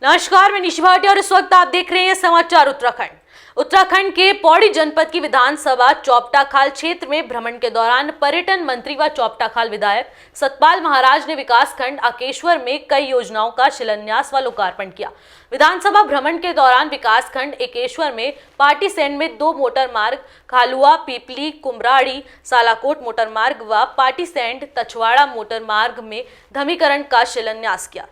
नमस्कार, मैं निशा भाटिया और इस वक्त आप देख रहे हैं समाचार उत्तराखंड। उत्तराखंड के पौड़ी जनपद की विधानसभा चौपटाखाल क्षेत्र में भ्रमण के दौरान पर्यटन मंत्री व चौपटाखाल विधायक सतपाल महाराज ने विकासखंड आकेश्वर में कई योजनाओं का शिलान्यास व लोकार्पण किया। विधानसभा भ्रमण के दौरान विकासखंड एकेश्वर में पार्टी सैंड में 2 मोटर मार्ग, खालुआ पीपली कुमराड़ी सालाकोट मोटर मार्ग व पार्टी सैंड तछवाड़ा मोटर मार्ग में धमीकरण का शिलान्यास किया।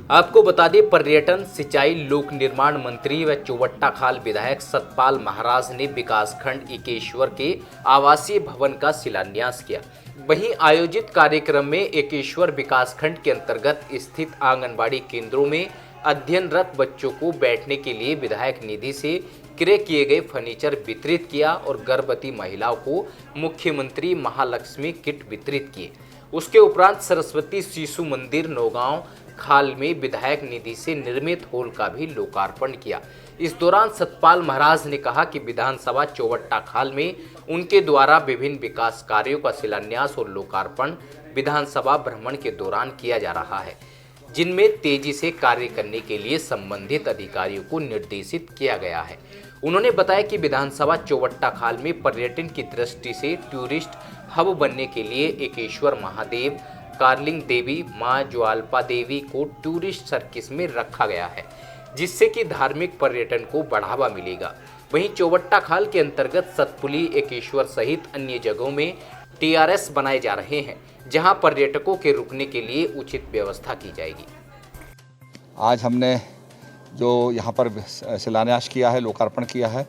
आपको बता दें, पर्यटन, सिंचाई, लोक निर्माण मंत्री व चौबट्टाखाल विधायक सतपाल महाराज ने विकासखंड एकेश्वर के आवासीय भवन का शिलान्यास किया। वहीं आयोजित कार्यक्रम में एकेश्वर विकासखंड के अंतर्गत स्थित आंगनबाड़ी केंद्रों में अध्ययनरत बच्चों को बैठने के लिए विधायक निधि से क्रय किए गए फर्नीचर वितरित किया और गर्भवती महिलाओं को मुख्यमंत्री महालक्ष्मी किट वितरित किए। उसके उपरांत सरस्वती शिशु मंदिर नौगांव खाल में विधायक निधि से निर्मित हॉल का भी लोकार्पण किया। इस दौरान सतपाल महाराज ने कहा कि विधानसभा चौबट्टाखाल में उनके द्वारा विभिन्न विकास कार्यों का शिलान्यास और लोकार्पण विधानसभा भ्रमण के दौरान किया जा रहा है, जिनमें तेजी से कार्य करने के लिए संबंधित अधिकारियों को निर्देशित किया गया है। उन्होंने बताया कि विधानसभा चौबट्टाखाल में पर्यटन की दृष्टि से टूरिस्ट हब बनने के लिए एकेश्वर महादेव, कार्लिंग देवी, मां ज्वाल्पा देवी को टूरिस्ट सर्किट में रखा गया है, जिससे कि धार्मिक पर्यटन को बढ़ावा मिलेगा। वहीं चौबट्टाखाल के अंतर्गत सतपुली, एकेश्वर सहित अन्य जगहों में टीआरएस बनाए जा रहे हैं, जहां पर्यटकों के रुकने के लिए उचित व्यवस्था की जाएगी। आज हमने जो यहाँ पर शिलान्यास किया है, लोकार्पण किया है,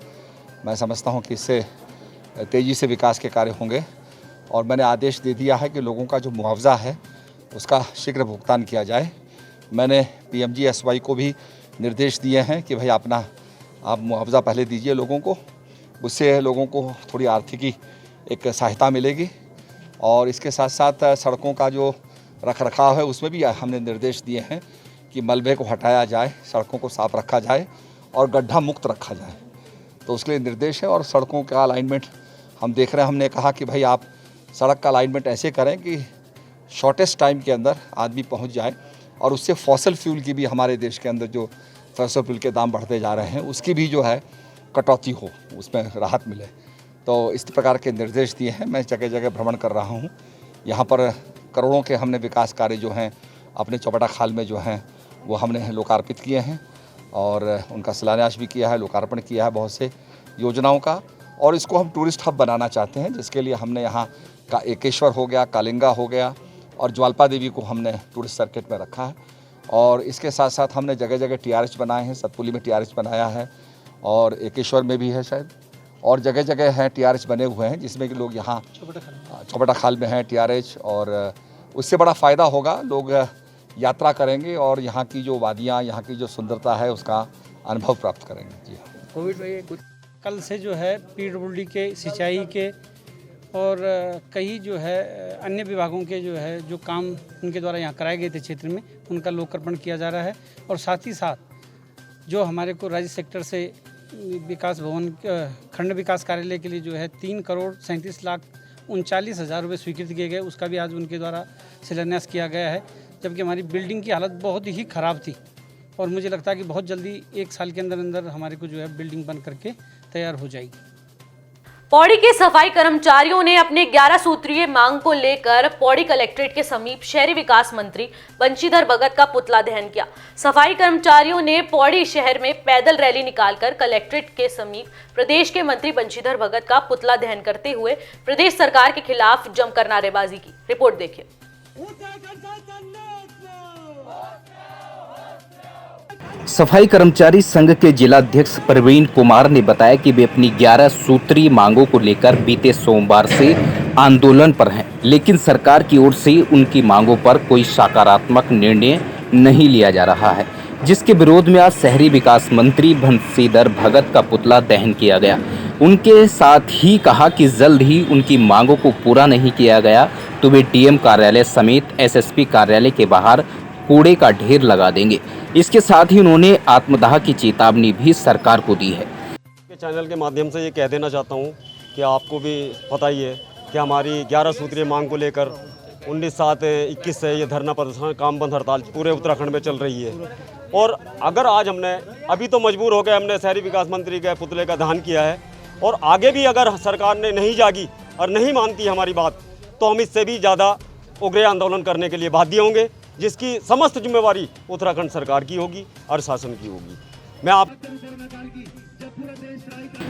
मैं समझता हूँ कि इससे तेज़ी से विकास के कार्य होंगे और मैंने आदेश दे दिया है कि लोगों का जो मुआवजा है उसका शीघ्र भुगतान किया जाए। मैंने PMGSY को भी निर्देश दिए हैं कि भाई आप मुआवजा पहले दीजिए लोगों को, उससे लोगों को थोड़ी आर्थिकी एक सहायता मिलेगी। और इसके साथ साथ सड़कों का जो रखरखाव है उसमें भी हमने निर्देश दिए हैं कि मलबे को हटाया जाए, सड़कों को साफ रखा जाए और गड्ढा मुक्त रखा जाए। तो उसके लिए निर्देश है। और सड़कों का अलाइनमेंट हम देख रहे हैं, हमने कहा कि भाई आप सड़क का अलाइनमेंट ऐसे करें कि शॉर्टेस्ट टाइम के अंदर आदमी पहुंच जाए और उससे फॉसिल फ्यूल की भी, हमारे देश के अंदर जो फॉसिल फ्यूल के दाम बढ़ते जा रहे हैं उसकी भी जो है कटौती हो, उसमें राहत मिले। तो इस प्रकार के निर्देश दिए हैं। मैं जगह जगह भ्रमण कर रहा हूं। यहाँ पर करोड़ों के हमने विकास कार्य जो हैं अपने चौबट्टाखाल में जो हैं वो हमने लोकार्पित किए हैं और उनका शिलान्यास भी किया है, लोकार्पण किया है बहुत से योजनाओं का। और इसको हम टूरिस्ट हब बनाना चाहते हैं, जिसके लिए हमने यहाँ का एकेश्वर हो गया, कालिंगा हो गया और ज्वाल्पा देवी को हमने टूरिस्ट सर्किट में रखा है। और इसके साथ साथ हमने जगह जगह टीआरएस बनाए हैं। सतपुली में टीआरएस बनाया है और एकेश्वर में भी है शायद, और जगह जगह हैं टीआरएस बने हुए हैं, जिसमें कि लोग यहाँ चौबट्टाखाल में हैं टीआरएस। और उससे बड़ा फ़ायदा होगा, लोग यात्रा करेंगे और यहाँ की जो वादियाँ, यहाँ की जो सुंदरता है उसका अनुभव प्राप्त करेंगे। जी हाँ। कोविड में कुछ कल से जो है PWD के, सिंचाई के और कई जो है अन्य विभागों के जो है जो काम उनके द्वारा यहाँ कराए गए थे क्षेत्र में, उनका लोकार्पण किया जा रहा है। और साथ ही साथ जो हमारे को राज्य सेक्टर से विकास भवन खंड विकास कार्यालय के लिए जो है 3,37,39,000 रुपये स्वीकृत किए गए, उसका भी आज उनके द्वारा शिलान्यास किया गया है। जबकि हमारी बिल्डिंग की हालत बहुत ही ख़राब थी और मुझे लगता है कि बहुत जल्दी 1 साल के अंदर अंदर हमारे को जो है बिल्डिंग बन करके तैयार हो जाएगी। पौड़ी के सफाई कर्मचारियों ने अपने 11 सूत्रीय मांग को लेकर पौड़ी कलेक्ट्रेट के समीप शहरी विकास मंत्री बंशीधर भगत का पुतला दहन किया। सफाई कर्मचारियों ने पौड़ी शहर में पैदल रैली निकालकर कलेक्ट्रेट के समीप प्रदेश के मंत्री बंशीधर भगत का पुतला दहन करते हुए प्रदेश सरकार के खिलाफ जमकर नारेबाजी की। रिपोर्ट देखिए। सफाई कर्मचारी संघ के जिलाध्यक्ष प्रवीण कुमार ने बताया कि वे अपनी 11 सूत्रीय मांगों को लेकर बीते सोमवार से आंदोलन पर हैं, लेकिन सरकार की ओर से उनकी मांगों पर कोई सकारात्मक निर्णय नहीं लिया जा रहा है, जिसके विरोध में आज शहरी विकास मंत्री बंशीधर भगत का पुतला दहन किया गया। उनके साथ ही कहा कि जल्द ही उनकी मांगों को पूरा नहीं किया गया तो वे DM कार्यालय समेत SSP कार्यालय के बाहर कूड़े का ढेर लगा देंगे। इसके साथ ही उन्होंने आत्मदाह की चेतावनी भी सरकार को दी है। चैनल के माध्यम से ये कह देना चाहता हूँ कि आपको भी पता ही है कि हमारी 11 सूत्रीय मांग को लेकर 19/7/21 से ये धरना प्रदर्शन काम बंद हड़ताल पूरे उत्तराखंड में चल रही है। और अगर आज हमने अभी तो मजबूर हो गए, हमने शहरी विकास मंत्री के पुतले का दहन किया है, और आगे भी अगर सरकार ने नहीं जागी और नहीं मानती हमारी बात, तो हम इससे भी ज़्यादा उग्र आंदोलन करने के लिए बाध्य होंगे, जिसकी समस्त जिम्मेवारी उत्तराखंड सरकार की होगी और शासन की होगी। मैं आप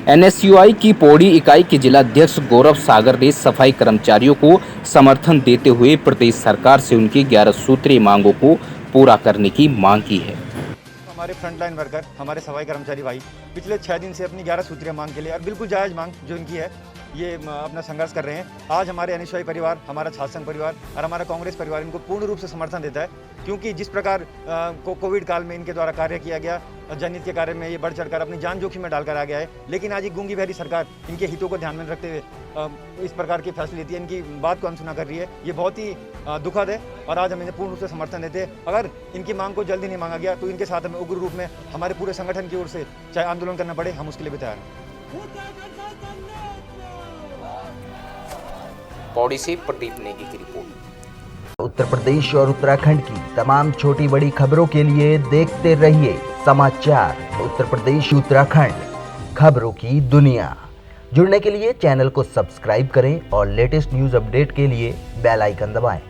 NSUI की पौड़ी इकाई के जिला अध्यक्ष गौरव सागर ने सफाई कर्मचारियों को समर्थन देते हुए प्रदेश सरकार से उनकी 11 सूत्रीय मांगों को पूरा करने की मांग की है। हमारे फ्रंटलाइन वर्कर, हमारे सफाई कर्मचारी भाई पिछले 6 दिन से अपनी 11 सूत्रीय मांग के लिए, और बिल्कुल जायज़ मांग जो इनकी है, ये अपना संघर्ष कर रहे हैं। आज हमारे NSUI परिवार, हमारा छात्र संघ परिवार और हमारा कांग्रेस परिवार इनको पूर्ण रूप से समर्थन देता है, क्योंकि जिस प्रकार कोविड काल में इनके द्वारा कार्य किया गया, जनहित के कार्य में ये बढ़ चढ़कर अपनी जान जोखिम में डालकर आ गया है, लेकिन आज एक गूंगी बहरी सरकार इनके हितों को ध्यान में रखते हुए इस प्रकार के फैसले लेती है, इनकी बात को अनसुना कर रही है। ये बहुत ही दुखद है और आज हम इन्हें पूर्ण रूप से समर्थन देते हैं। अगर इनकी मांग को जल्दी नहीं मांगा गया तो इनके साथ हमें उग्र रूप में हमारे पूरे संगठन की ओर से चाहे आंदोलन करना पड़े, हम उसके लिए भी तैयार हैं। पौड़ी से प्रदीप नेगी की रिपोर्ट। उत्तर प्रदेश और उत्तराखंड की तमाम छोटी बड़ी खबरों के लिए देखते रहिए समाचार उत्तर प्रदेश उत्तराखंड, खबरों की दुनिया। जुड़ने के लिए चैनल को सब्सक्राइब करें और लेटेस्ट न्यूज़ अपडेट के लिए बेल आइकन दबाएं।